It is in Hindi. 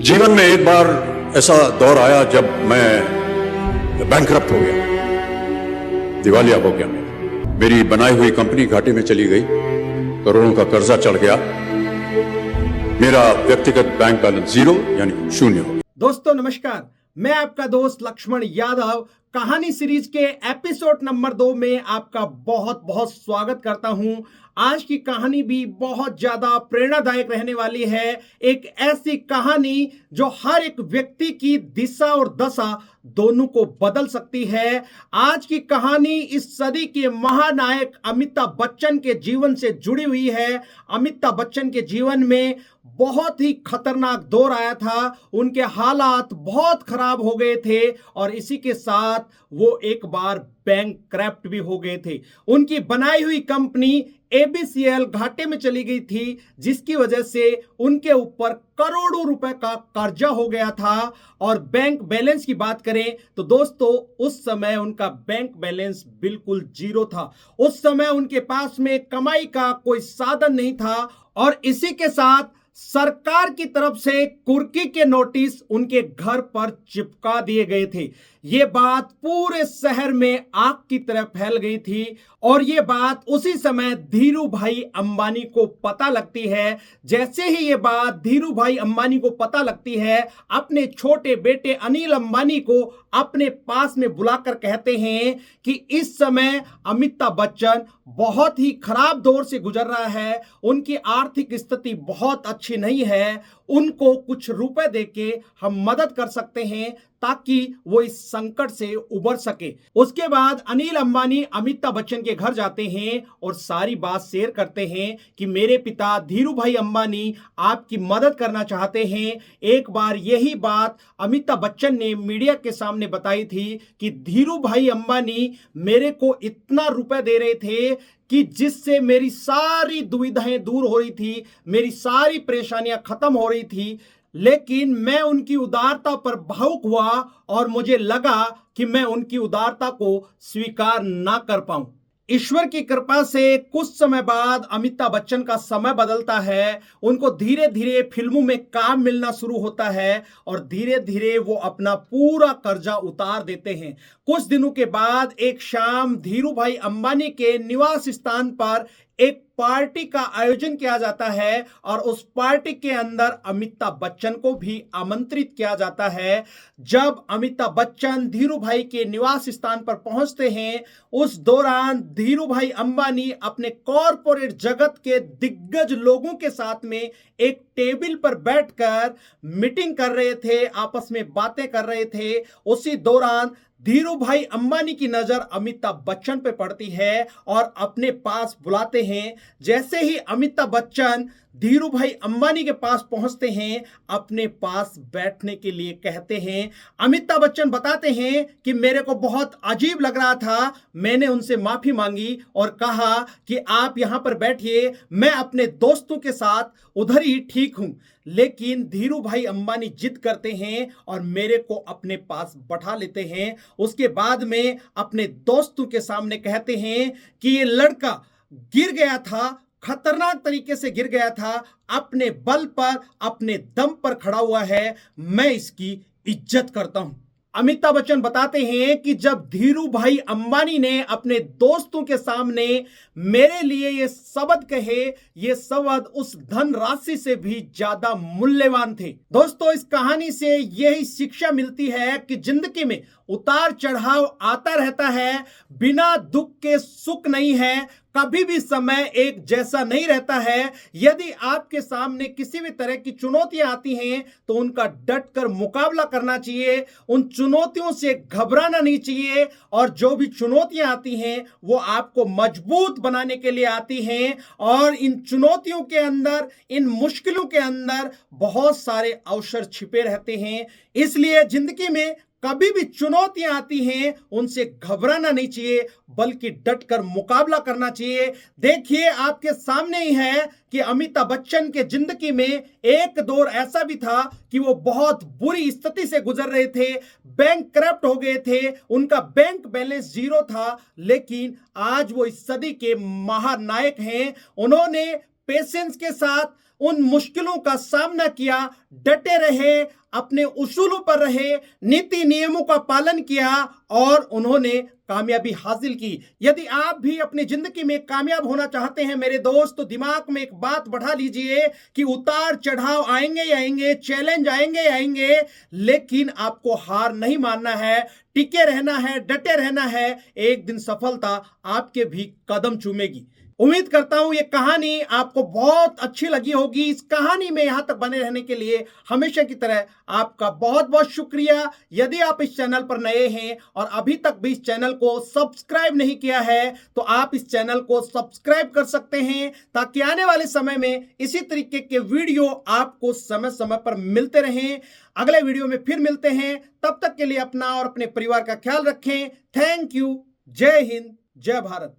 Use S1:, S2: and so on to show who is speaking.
S1: जीवन में एक बार ऐसा दौर आया जब मैं बैंकरप्ट हो गया, दिवालिया हो गया। मेरी बनाई हुई कंपनी घाटे में चली गई, करोड़ों का कर्जा चढ़ गया, मेरा व्यक्तिगत बैंक बैलेंस जीरो यानी शून्य हो गया।
S2: दोस्तों नमस्कार, मैं आपका दोस्त लक्ष्मण यादव कहानी सीरीज के एपिसोड नंबर 2 में आपका बहुत बहुत स्वागत करता हूं। आज की कहानी भी बहुत ज्यादा प्रेरणादायक रहने वाली है। एक ऐसी कहानी जो हर एक व्यक्ति की दिशा और दशा दोनों को बदल सकती है। आज की कहानी इस सदी के महानायक अमिताभ बच्चन के जीवन से जुड़ी हुई है। अमिताभ बच्चन के जीवन में बहुत ही खतरनाक दौर आया था, उनके हालात बहुत खराब हो गए थे और इसी के साथ वो एक बार बैंकक्रप्ट भी हो गए थे। उनकी बनाई हुई कंपनी एबीसीएल घाटे में चली गई थी, जिसकी वजह से उनके ऊपर करोड़ों रुपए का कर्जा हो गया था। और बैंक बैलेंस की बात करें तो दोस्तों उस समय उनका बैंक बैलेंस बिल्कुल जीरो था। उस समय उनके पास में कमाई का कोई साधन नहीं था और इसी के साथ सरकार की तरफ से कुर्की के नोटिस उनके घर पर चिपका दिए गए थे। यह बात पूरे शहर में आग की तरह फैल गई थी और यह बात उसी समय धीरू भाई अंबानी को पता लगती है। जैसे ही यह बात धीरू भाई अंबानी को पता लगती है, अपने छोटे बेटे अनिल अंबानी को अपने पास में बुलाकर कहते हैं कि इस समय अमिताभ बच्चन बहुत ही खराब दौर से गुजर रहा है, उनकी आर्थिक स्थिति बहुत अच्छी नहीं है, उनको कुछ रुपए देके हम मदद कर सकते हैं ताकि वो इस संकट से उबर सके। उसके बाद अनिल अंबानी अमिताभ बच्चन के घर जाते हैं और सारी बात शेयर करते हैं कि मेरे पिता धीरू भाई अंबानी आपकी मदद करना चाहते हैं। एक बार यही बात अमिताभ बच्चन ने मीडिया के सामने बताई थी कि धीरू भाई अंबानी मेरे को इतना रुपए दे रहे थे कि जिससे मेरी सारी दुविधाएं दूर हो रही थी, मेरी सारी परेशानियां खत्म हो रही थी, लेकिन मैं उनकी उदारता पर भावुक हुआ और मुझे लगा कि मैं उनकी उदारता को स्वीकार ना कर पाऊं। ईश्वर की कृपा से कुछ समय बाद अमिताभ बच्चन का समय बदलता है, उनको धीरे धीरे फिल्मों में काम मिलना शुरू होता है और धीरे धीरे वो अपना पूरा कर्जा उतार देते हैं। कुछ दिनों के बाद एक शाम धीरू भाई अंबानी के निवास स्थान पर एक पार्टी का आयोजन किया जाता है और उस पार्टी के अंदर अमिताभ बच्चन को भी आमंत्रित किया जाता है। जब अमिताभ बच्चन धीरू भाई के निवास स्थान पर पहुंचते हैं, उस दौरान धीरू भाई अंबानी अपने कॉरपोरेट जगत के दिग्गज लोगों के साथ में एक टेबल पर बैठकर मीटिंग कर रहे थे, आपस में बातें कर रहे थे। उसी दौरान धीरू भाई अंबानी की नजर अमिताभ बच्चन पे पड़ती है और अपने पास बुलाते हैं। जैसे ही अमिताभ बच्चन धीरू भाई अंबानी के पास पहुंचते हैं, अपने पास बैठने के लिए कहते हैं। अमिताभ बच्चन बताते हैं कि मेरे को बहुत अजीब लग रहा था, मैंने उनसे माफी मांगी और कहा कि आप यहां पर बैठिए, मैं अपने दोस्तों के साथ उधर ही ठीक हूं। लेकिन धीरू भाई अंबानी जिद करते हैं और मेरे को अपने पास बैठा लेते हैं। उसके बाद में अपने दोस्तों के सामने कहते हैं कि ये लड़का गिर गया था, खतरनाक तरीके से गिर गया था, अपने बल पर अपने दम पर खड़ा हुआ है, मैं इसकी इज्जत करता हूं। अमिताभ बच्चन बताते हैं कि जब धीरू भाई अंबानी ने अपने दोस्तों के सामने मेरे लिए ये शब्द कहे, ये शब्द उस धन राशि से भी ज्यादा मूल्यवान थे। दोस्तों इस कहानी से यही शिक्षा मिलती है कि जिंदगी में उतार चढ़ाव आता रहता है, बिना दुख के सुख नहीं है, कभी भी समय एक जैसा नहीं रहता है। यदि आपके सामने किसी भी तरह की चुनौतियां आती हैं तो उनका डटकर मुकाबला करना चाहिए, उन चुनौतियों से घबराना नहीं चाहिए और जो भी चुनौतियां आती हैं वो आपको मजबूत बनाने के लिए आती हैं। और इन चुनौतियों के अंदर, इन मुश्किलों के अंदर बहुत सारे अवसर छिपे रहते हैं। इसलिए जिंदगी में कभी भी चुनौतियां आती हैं उनसे घबराना नहीं चाहिए, बल्कि डटकर मुकाबला करना चाहिए। देखिए आपके सामने ही है कि अमिताभ बच्चन के जिंदगी में एक दौर ऐसा भी था कि वो बहुत बुरी स्थिति से गुजर रहे थे, बैंकक्रप्ट हो गए थे, उनका बैंक बैलेंस जीरो था, लेकिन आज वो इस सदी के महानायक हैं। उन्होंने पेशेंस के साथ, उन मुश्किलों का सामना किया, डटे रहे, अपने उसूलों पर रहे, नीति नियमों का पालन किया और उन्होंने कामयाबी हासिल की। यदि आप भी अपनी जिंदगी में कामयाब होना चाहते हैं मेरे दोस्त, तो दिमाग में एक बात बढ़ा लीजिए कि उतार चढ़ाव आएंगे ही आएंगे, चैलेंज आएंगे ही आएंगे, लेकिन आपको हार नहीं मानना है, टिके रहना है, डटे रहना है। एक दिन सफलता आपके भी कदम चूमेगी। उम्मीद करता हूं ये कहानी आपको बहुत अच्छी लगी होगी। इस कहानी में यहां तक बने रहने के लिए हमेशा की तरह आपका बहुत बहुत शुक्रिया। यदि आप इस चैनल पर नए हैं और अभी तक भी इस चैनल को सब्सक्राइब नहीं किया है, तो आप इस चैनल को सब्सक्राइब कर सकते हैं, ताकि आने वाले समय में इसी तरीके के वीडियो आपको समय समय पर मिलते रहें। अगले वीडियो में फिर मिलते हैं, तब तक के लिए अपना और अपने परिवार का ख्याल रखें। Thank you. जय हिंद, जय भारत।